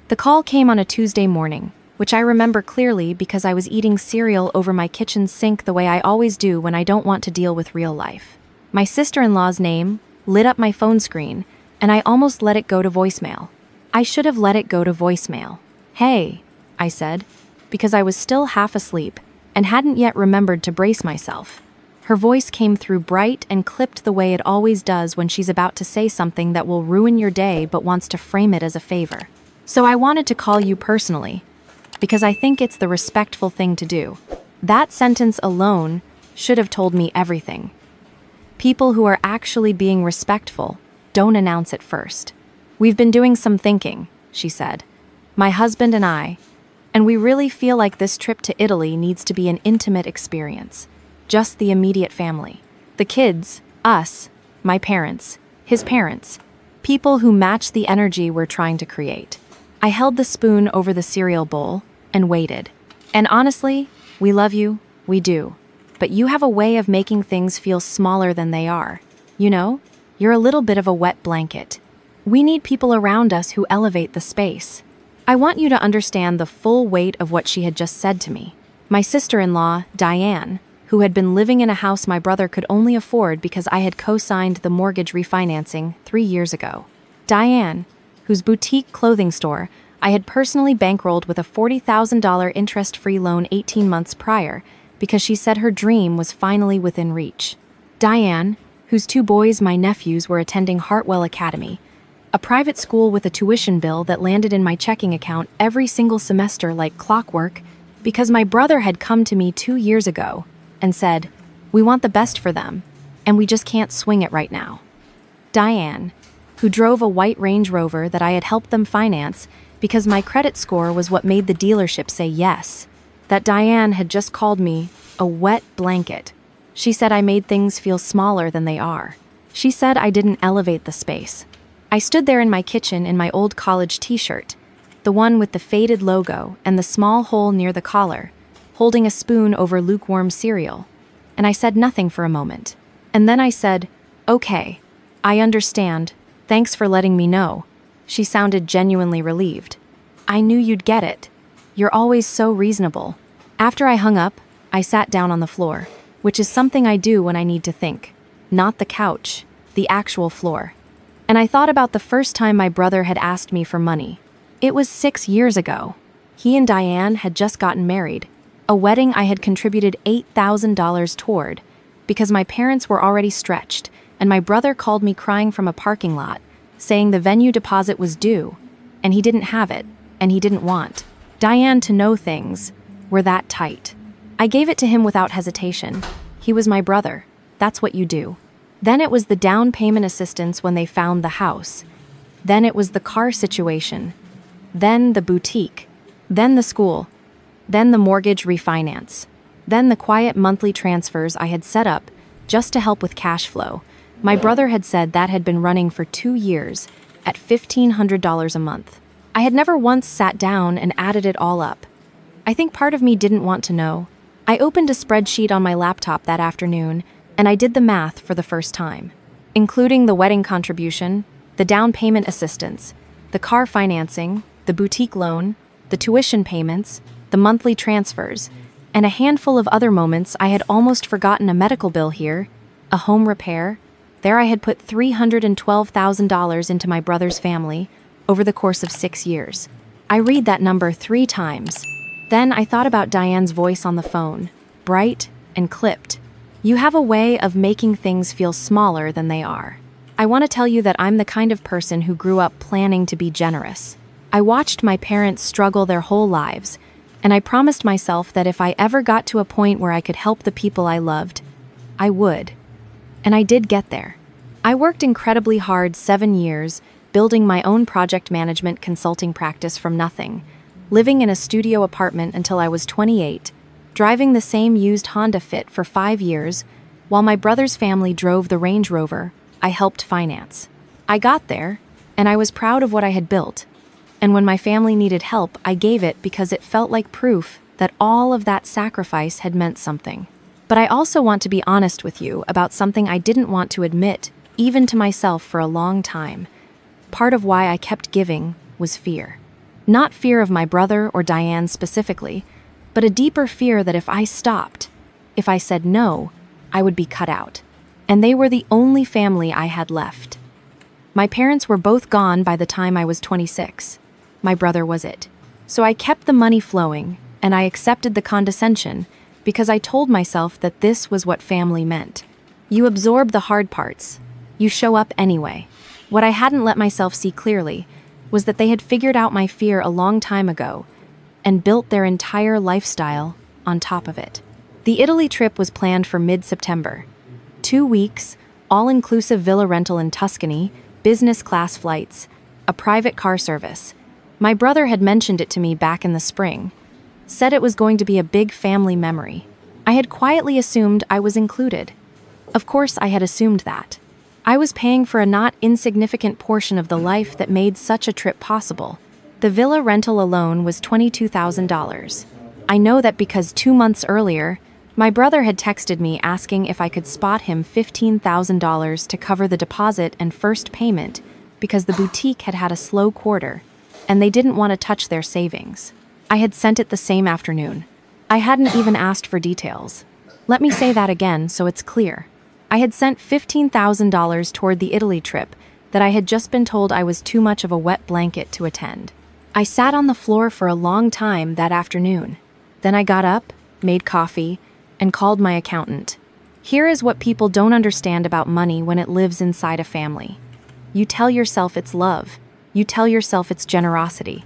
The call came on a Tuesday morning, which I remember clearly because I was eating cereal over my kitchen sink the way I always do when I don't want to deal with real life. My sister-in-law's name lit up my phone screen, and I almost let it go to voicemail. I should have let it go to voicemail. "Hey," I said, because I was still half asleep and hadn't yet remembered to brace myself. Her voice came through bright and clipped the way it always does when she's about to say something that will ruin your day but wants to frame it as a favor. "So I wanted to call you personally, because I think it's the respectful thing to do." That sentence alone should have told me everything. People who are actually being respectful don't announce it first. "We've been doing some thinking," she said. "My husband and we really feel like this trip to Italy needs to be an intimate experience. Just the immediate family. The kids, us, my parents, his parents. People who match the energy we're trying to create." I held the spoon over the cereal bowl and waited. "And honestly, we love you, we do. But you have a way of making things feel smaller than they are. You know, you're a little bit of a wet blanket. We need people around us who elevate the space." I want you to understand the full weight of what she had just said to me. My sister-in-law, Diane, who had been living in a house my brother could only afford because I had co-signed the mortgage refinancing 3 years ago. Diane, whose boutique clothing store I had personally bankrolled with a $40,000 interest-free loan 18 months prior because she said her dream was finally within reach. Diane, whose 2 boys, my nephews, were attending Hartwell Academy, a private school with a tuition bill that landed in my checking account every single semester like clockwork because my brother had come to me 2 years ago and said, "We want the best for them, and we just can't swing it right now." Diane, who drove a white Range Rover that I had helped them finance because my credit score was what made the dealership say yes. That Diane had just called me a wet blanket. She said I made things feel smaller than they are. She said I didn't elevate the space. I stood there in my kitchen in my old college t-shirt, the one with the faded logo and the small hole near the collar, holding a spoon over lukewarm cereal, and I said nothing for a moment. And then I said, "Okay, I understand. Thanks for letting me know." She sounded genuinely relieved. "I knew you'd get it. You're always so reasonable." After I hung up, I sat down on the floor, which is something I do when I need to think. Not the couch, the actual floor. And I thought about the first time my brother had asked me for money. It was 6 years ago. He and Diane had just gotten married, a wedding I had contributed $8,000 toward, because my parents were already stretched, and my brother called me crying from a parking lot, saying the venue deposit was due, and he didn't have it, and he didn't want Diane to know things were that tight. I gave it to him without hesitation. He was my brother. That's what you do. Then it was the down payment assistance when they found the house. Then it was the car situation. Then the boutique. Then the school. Then the mortgage refinance. Then the quiet monthly transfers I had set up just to help with cash flow. My brother had said that had been running for 2 years at $1,500 a month. I had never once sat down and added it all up. I think part of me didn't want to know. I opened a spreadsheet on my laptop that afternoon, and I did the math for the first time, including the wedding contribution, the down payment assistance, the car financing, the boutique loan, the tuition payments, the monthly transfers, and a handful of other moments. I had almost forgotten a medical bill here, a home repair. There I had put $312,000 into my brother's family over the course of 6 years. I read that number 3 times. Then I thought about Diane's voice on the phone, bright and clipped. "You have a way of making things feel smaller than they are. I want to tell you that I'm the kind of person who grew up planning to be generous. I watched my parents struggle their whole lives, and I promised myself that if I ever got to a point where I could help the people I loved, I would. And I did get there. I worked incredibly hard 7 years, building my own project management consulting practice from nothing, living in a studio apartment until I was 28, driving the same used Honda Fit for 5 years, while my brother's family drove the Range Rover I helped finance. I got there, and I was proud of what I had built. And when my family needed help, I gave it because it felt like proof that all of that sacrifice had meant something. But I also want to be honest with you about something I didn't want to admit, even to myself, for a long time. Part of why I kept giving was fear. Not fear of my brother or Diane specifically, but a deeper fear that if I stopped, if I said no, I would be cut out. And they were the only family I had left. My parents were both gone by the time I was 26. My brother was it. So I kept the money flowing, and I accepted the condescension because I told myself that this was what family meant. You absorb the hard parts. You show up anyway. What I hadn't let myself see clearly was that they had figured out my fear a long time ago and built their entire lifestyle on top of it. The Italy trip was planned for mid-September. 2 weeks, all-inclusive villa rental in Tuscany, business class flights, a private car service. My brother had mentioned it to me back in the spring, said it was going to be a big family memory. I had quietly assumed I was included. Of course, I had assumed that. I was paying for a not insignificant portion of the life that made such a trip possible. The villa rental alone was $22,000. I know that because 2 months earlier, my brother had texted me asking if I could spot him $15,000 to cover the deposit and first payment because the boutique had had a slow quarter, and they didn't want to touch their savings. I had sent it the same afternoon. I hadn't even asked for details. Let me say that again so it's clear. I had sent $15,000 toward the Italy trip that I had just been told I was too much of a wet blanket to attend. I sat on the floor for a long time that afternoon. Then I got up, made coffee, and called my accountant. Here is what people don't understand about money when it lives inside a family. You tell yourself it's love. You tell yourself it's generosity.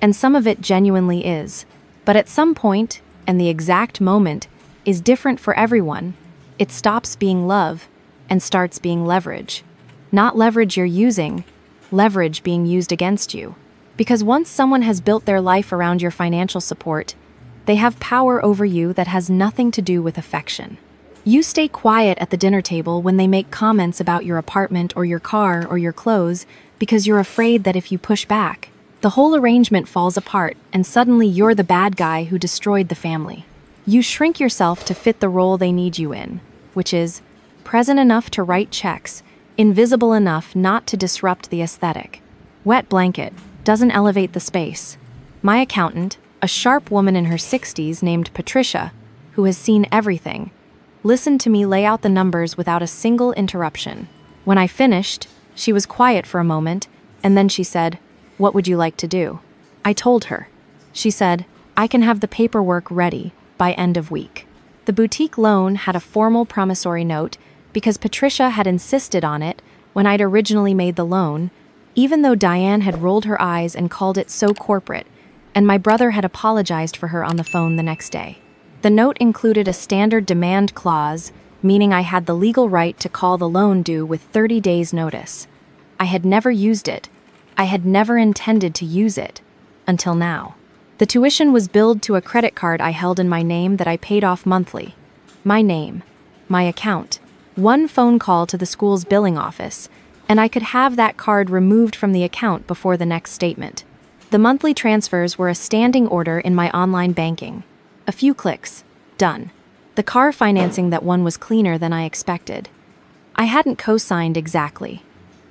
And some of it genuinely is. But at some point, and the exact moment, is different for everyone. It stops being love and starts being leverage. Not leverage you're using, leverage being used against you. Because once someone has built their life around your financial support, they have power over you that has nothing to do with affection. You stay quiet at the dinner table when they make comments about your apartment or your car or your clothes because you're afraid that if you push back, the whole arrangement falls apart and suddenly you're the bad guy who destroyed the family. You shrink yourself to fit the role they need you in, which is present enough to write checks, invisible enough not to disrupt the aesthetic. Wet blanket doesn't elevate the space. My accountant, a sharp woman in her 60s named Patricia, who has seen everything, listened to me lay out the numbers without a single interruption. When I finished, she was quiet for a moment, and then she said, "What would you like to do?" I told her. She said, "I can have the paperwork ready by end of week." The boutique loan had a formal promissory note because Patricia had insisted on it when I'd originally made the loan, even though Diane had rolled her eyes and called it so corporate, and my brother had apologized for her on the phone the next day. The note included a standard demand clause, meaning I had the legal right to call the loan due with 30 days' notice. I had never used it. I had never intended to use it, until now. The tuition was billed to a credit card I held in my name that I paid off monthly. My name, my account, one phone call to the school's billing office, and I could have that card removed from the account before the next statement. The monthly transfers were a standing order in my online banking. A few clicks, done. The car financing that one was cleaner than I expected. I hadn't co-signed exactly.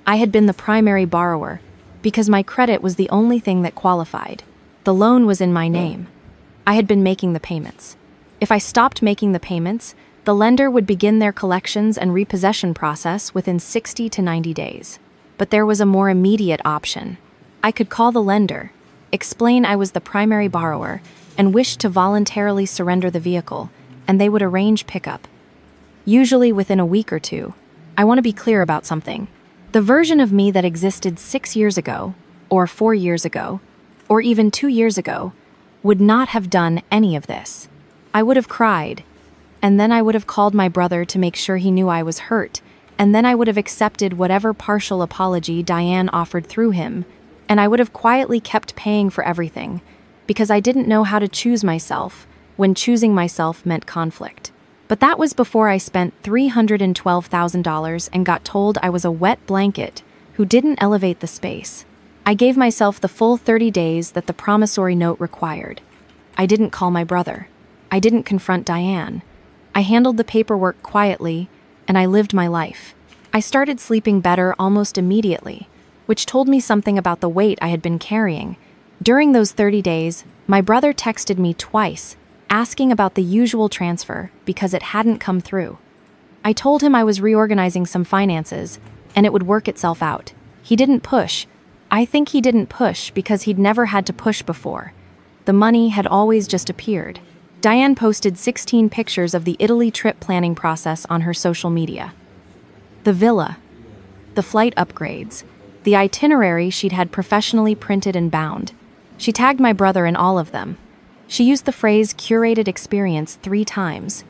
I had been the primary borrower, because my credit was the only thing that qualified. The loan was in my name. I had been making the payments. If I stopped making the payments, the lender would begin their collections and repossession process within 60 to 90 days. But there was a more immediate option. I could call the lender, explain I was the primary borrower, and wished to voluntarily surrender the vehicle, and they would arrange pickup. Usually within a week or two. I want to be clear about something. The version of me that existed 6 years ago, or 4 years ago, or even 2 years ago, would not have done any of this. I would have cried, and then I would have called my brother to make sure he knew I was hurt, and then I would have accepted whatever partial apology Diane offered through him, and I would have quietly kept paying for everything, because I didn't know how to choose myself when choosing myself meant conflict. But that was before I spent $312,000 and got told I was a wet blanket who didn't elevate the space. I gave myself the full 30 days that the promissory note required. I didn't call my brother. I didn't confront Diane. I handled the paperwork quietly, and I lived my life. I started sleeping better almost immediately, which told me something about the weight I had been carrying, During those 30 days, my brother texted me twice, asking about the usual transfer because it hadn't come through. I told him I was reorganizing some finances, and it would work itself out. He didn't push. I think he didn't push because he'd never had to push before. The money had always just appeared. Diane posted 16 pictures of the Italy trip planning process on her social media. The villa, the flight upgrades, the itinerary she'd had professionally printed and bound. She tagged my brother in all of them. She used the phrase curated experience 3 times.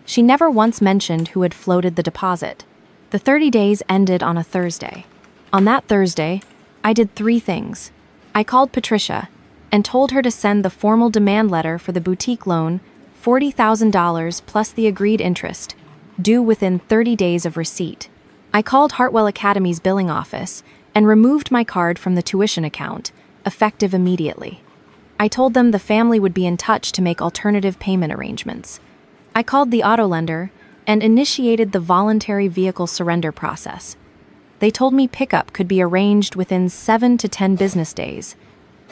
She never once mentioned who had floated the deposit. The 30 days ended on a Thursday. On that Thursday, I did 3 things. I called Patricia and told her to send the formal demand letter for the boutique loan, $40,000 plus the agreed interest, due within 30 days of receipt. I called Hartwell Academy's billing office and removed my card from the tuition account, effective immediately. I told them the family would be in touch to make alternative payment arrangements. I called the auto lender and initiated the voluntary vehicle surrender process. They told me pickup could be arranged within 7 to 10 business days.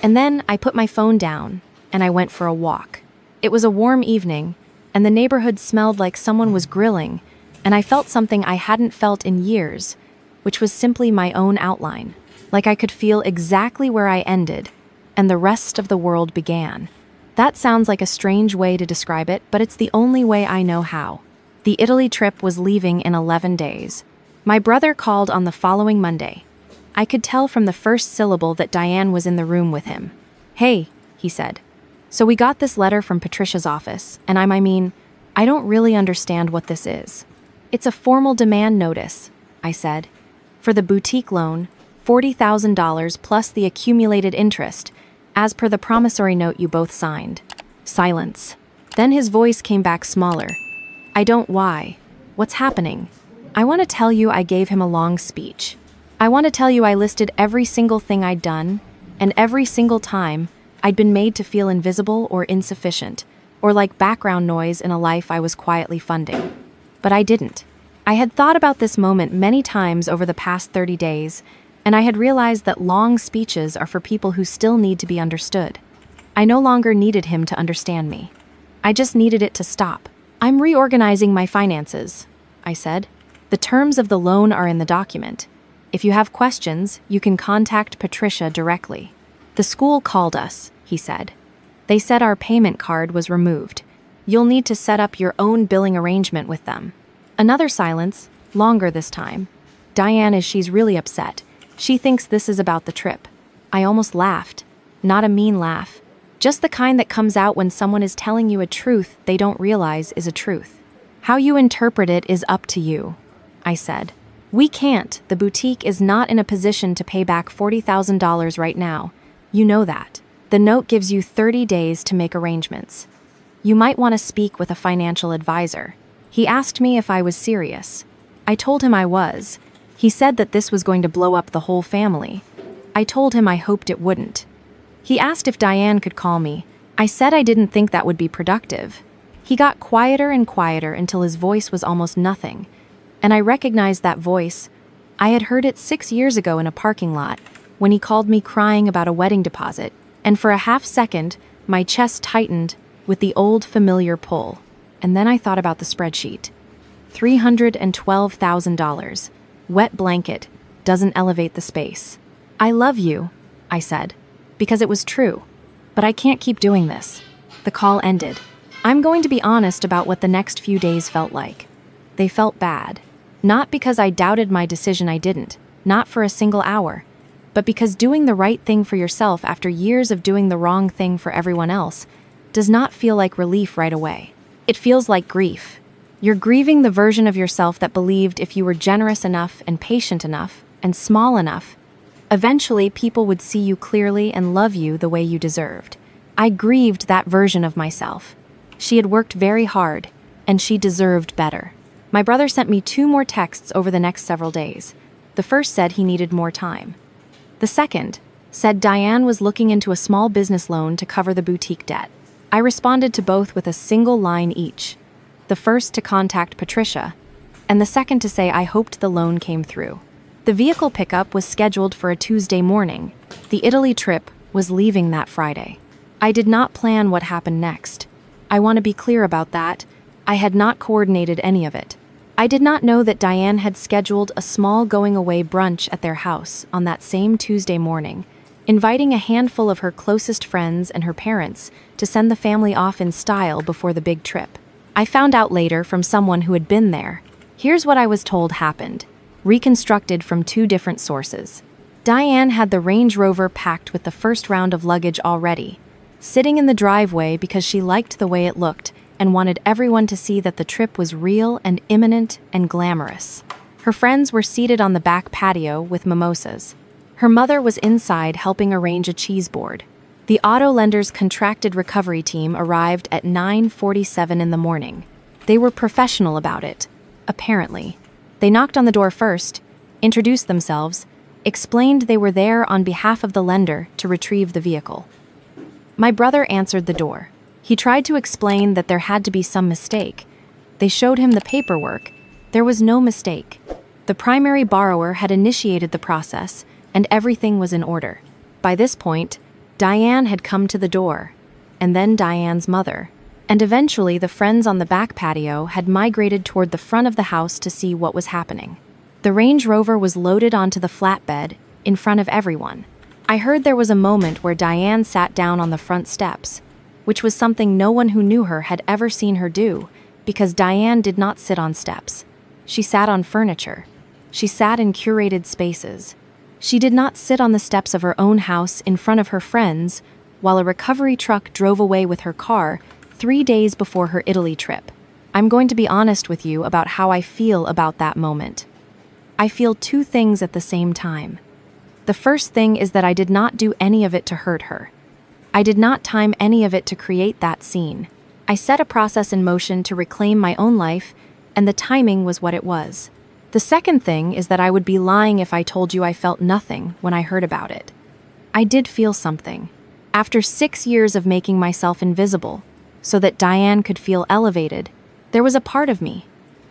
And then I put my phone down and I went for a walk. It was a warm evening, and the neighborhood smelled like someone was grilling, and I felt something I hadn't felt in years, which was simply my own outline, like I could feel exactly where I ended, and the rest of the world began. That sounds like a strange way to describe it, but it's the only way I know how. The Italy trip was leaving in 11 days. My brother called on the following Monday. I could tell from the first syllable that Diane was in the room with him. "Hey," he said. "So we got this letter from Patricia's office, and I mean, I don't really understand what this is." "It's a formal demand notice," I said. "For the boutique loan, $40,000 plus the accumulated interest, as per the promissory note you both signed." Silence. Then his voice came back smaller. "I don't why. What's happening?" I want to tell you I gave him a long speech. I want to tell you I listed every single thing I'd done, and every single time I'd been made to feel invisible or insufficient, or like background noise in a life I was quietly funding. But I didn't. I had thought about this moment many times over the past 30 days, and I had realized that long speeches are for people who still need to be understood. I no longer needed him to understand me. I just needed it to stop. "I'm reorganizing my finances," I said. "The terms of the loan are in the document. If you have questions, you can contact Patricia directly." "The school called us," he said. "They said our payment card was removed. You'll need to set up your own billing arrangement with them." Another silence, longer this time. "Diane she's really upset. She thinks this is about the trip." I almost laughed. Not a mean laugh. Just the kind that comes out when someone is telling you a truth they don't realize is a truth. "How you interpret it is up to you," I said. "We can't. The boutique is not in a position to pay back $40,000 right now. You know that. The note gives you 30 days to make arrangements. You might want to speak with a financial advisor." He asked me if I was serious. I told him I was. He said that this was going to blow up the whole family. I told him I hoped it wouldn't. He asked if Diane could call me. I said I didn't think that would be productive. He got quieter and quieter until his voice was almost nothing. And I recognized that voice. I had heard it 6 years ago in a parking lot, when he called me crying about a wedding deposit, and for a half second, my chest tightened with the old familiar pull. And then I thought about the spreadsheet. $312,000. Wet blanket. Doesn't elevate the space. "I love you," I said, because it was true. "But I can't keep doing this." The call ended. I'm going to be honest about what the next few days felt like. They felt bad. Not because I doubted my decision, I didn't. Not for a single hour. But because doing the right thing for yourself after years of doing the wrong thing for everyone else does not feel like relief right away. It feels like grief. You're grieving the version of yourself that believed if you were generous enough and patient enough and small enough, eventually people would see you clearly and love you the way you deserved. I grieved that version of myself. She had worked very hard, and she deserved better. My brother sent me 2 more texts over the next several days. The first said he needed more time. The second said Diane was looking into a small business loan to cover the boutique debt. I responded to both with a single line each. The first to contact Patricia, and the second to say I hoped the loan came through. The vehicle pickup was scheduled for a Tuesday morning. The Italy trip was leaving that Friday. I did not plan what happened next. I want to be clear about that. I had not coordinated any of it. I did not know that Diane had scheduled a small going-away brunch at their house on that same Tuesday morning, inviting a handful of her closest friends and her parents to send the family off in style before the big trip. I found out later from someone who had been there. Here's what I was told happened, reconstructed from two different sources. Diane had the Range Rover packed with the first round of luggage already, sitting in the driveway because she liked the way it looked and wanted everyone to see that the trip was real and imminent and glamorous. Her friends were seated on the back patio with mimosas. Her mother was inside helping arrange a cheese board. The auto lender's contracted recovery team arrived at 9:47 in the morning. They were professional about it, apparently. They knocked on the door first, introduced themselves, explained they were there on behalf of the lender to retrieve the vehicle. My brother answered the door. He tried to explain that there had to be some mistake. They showed him the paperwork. There was no mistake. The primary borrower had initiated the process, and everything was in order. By this point, Diane had come to the door, and then Diane's mother, and eventually the friends on the back patio had migrated toward the front of the house to see what was happening. The Range Rover was loaded onto the flatbed in front of everyone. I heard there was a moment where Diane sat down on the front steps, which was something no one who knew her had ever seen her do, because Diane did not sit on steps. She sat on furniture. She sat in curated spaces. She did not sit on the steps of her own house in front of her friends while a recovery truck drove away with her car 3 days before her Italy trip. I'm going to be honest with you about how I feel about that moment. I feel two things at the same time. The first thing is that I did not do any of it to hurt her. I did not time any of it to create that scene. I set a process in motion to reclaim my own life, and the timing was what it was. The second thing is that I would be lying if I told you I felt nothing when I heard about it. I did feel something. After 6 years of making myself invisible, so that Diane could feel elevated, there was a part of me,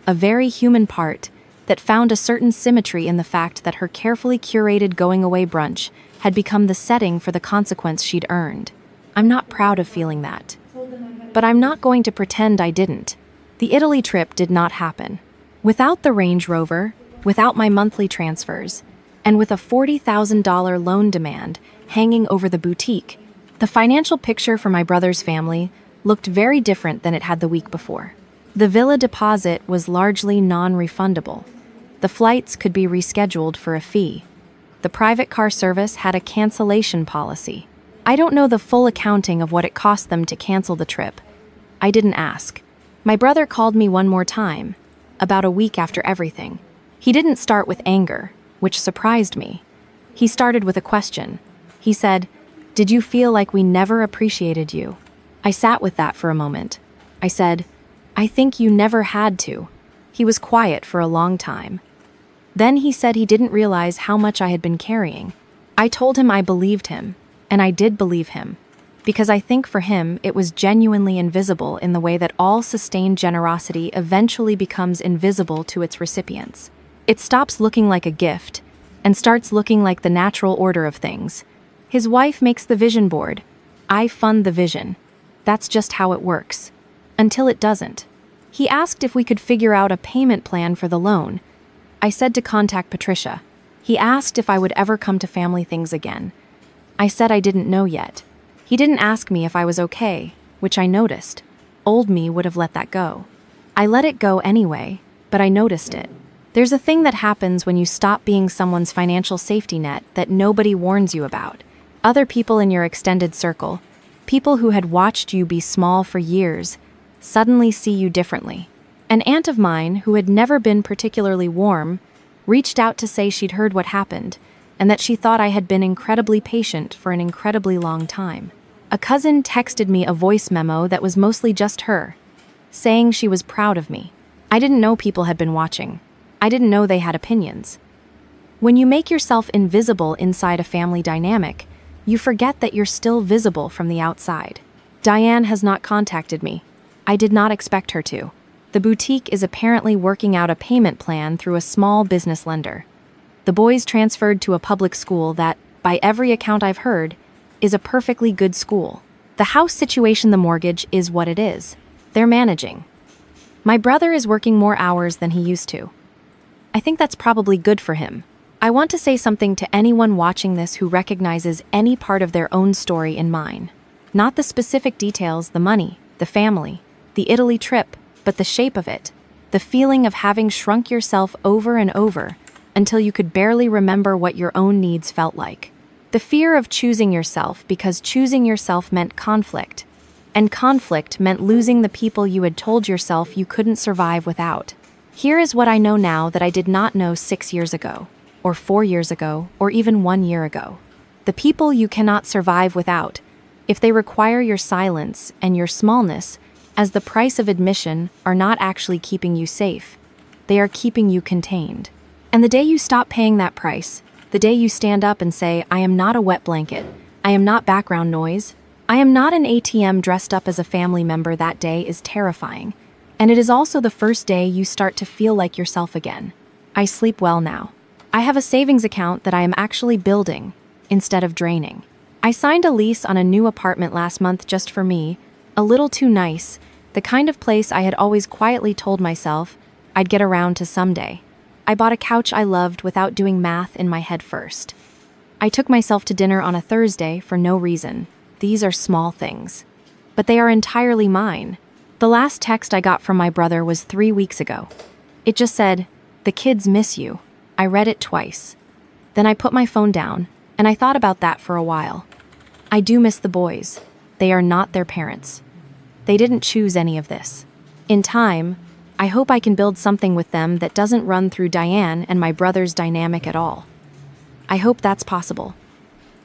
a very human part, that found a certain symmetry in the fact that her carefully curated going-away brunch had become the setting for the consequence she'd earned. I'm not proud of feeling that. But I'm not going to pretend I didn't. The Italy trip did not happen. Without the Range Rover, without my monthly transfers, and with a $40,000 loan demand hanging over the boutique, the financial picture for my brother's family looked very different than it had the week before. The villa deposit was largely non-refundable. The flights could be rescheduled for a fee. The private car service had a cancellation policy. I don't know the full accounting of what it cost them to cancel the trip. I didn't ask. My brother called me one more time, about a week after everything. He didn't start with anger, which surprised me. He started with a question. He said, "Did you feel like we never appreciated you?" I sat with that for a moment. I said, "I think you never had to." He was quiet for a long time. Then he said he didn't realize how much I had been carrying. I told him I believed him, and I did believe him, because I think for him it was genuinely invisible in the way that all sustained generosity eventually becomes invisible to its recipients. It stops looking like a gift and starts looking like the natural order of things. His wife makes the vision board. I fund the vision. That's just how it works. Until it doesn't. He asked if we could figure out a payment plan for the loan. I said to contact Patricia. He asked if I would ever come to family things again. I said I didn't know yet. He didn't ask me if I was okay, which I noticed. Old me would have let that go. I let it go anyway, but I noticed it. There's a thing that happens when you stop being someone's financial safety net that nobody warns you about. Other people in your extended circle, people who had watched you be small for years, suddenly see you differently. An aunt of mine, who had never been particularly warm, reached out to say she'd heard what happened, and that she thought I had been incredibly patient for an incredibly long time. A cousin texted me a voice memo that was mostly just her, saying she was proud of me. I didn't know people had been watching. I didn't know they had opinions. When you make yourself invisible inside a family dynamic, you forget that you're still visible from the outside. Diane has not contacted me. I did not expect her to. The boutique is apparently working out a payment plan through a small business lender. The boys transferred to a public school that, by every account I've heard, is a perfectly good school. The house situation, the mortgage, is what it is. They're managing. My brother is working more hours than he used to. I think that's probably good for him. I want to say something to anyone watching this who recognizes any part of their own story in mine. Not the specific details, the money, the family, the Italy trip, but the shape of it. The feeling of having shrunk yourself over and over until you could barely remember what your own needs felt like. The fear of choosing yourself because choosing yourself meant conflict, and conflict meant losing the people you had told yourself you couldn't survive without. Here is what I know now that I did not know 6 years ago, or 4 years ago, or even 1 year ago. The people you cannot survive without, if they require your silence and your smallness as the price of admission, are not actually keeping you safe. They are keeping you contained. And the day you stop paying that price, the day you stand up and say, I am not a wet blanket, I am not background noise, I am not an ATM dressed up as a family member, that day is terrifying. And it is also the first day you start to feel like yourself again. I sleep well now. I have a savings account that I am actually building instead of draining. I signed a lease on a new apartment last month just for me, a little too nice, the kind of place I had always quietly told myself I'd get around to someday. I bought a couch I loved without doing math in my head first. I took myself to dinner on a Thursday for no reason. These are small things, but they are entirely mine. The last text I got from my brother was 3 weeks ago. It just said, "The kids miss you." I read it twice. Then I put my phone down, and I thought about that for a while. I do miss the boys. They are not their parents. They didn't choose any of this. In time, I hope I can build something with them that doesn't run through Diane and my brother's dynamic at all. I hope that's possible.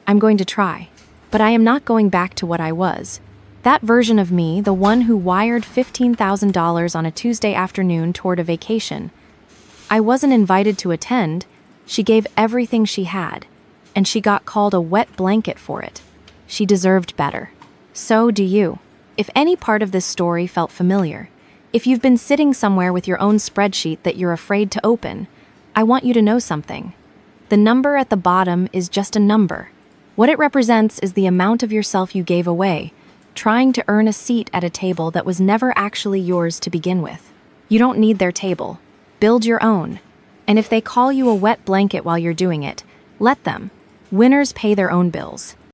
I'm going to try, but I am not going back to what I was. That version of me, the one who wired $15,000 on a Tuesday afternoon toward a vacation. I wasn't invited to attend. She gave everything she had, and she got called a wet blanket for it. She deserved better. So do you. If any part of this story felt familiar, if you've been sitting somewhere with your own spreadsheet that you're afraid to open, I want you to know something. The number at the bottom is just a number. What it represents is the amount of yourself you gave away, trying to earn a seat at a table that was never actually yours to begin with. You don't need their table. Build your own. And if they call you a wet blanket while you're doing it, let them. Winners pay their own bills.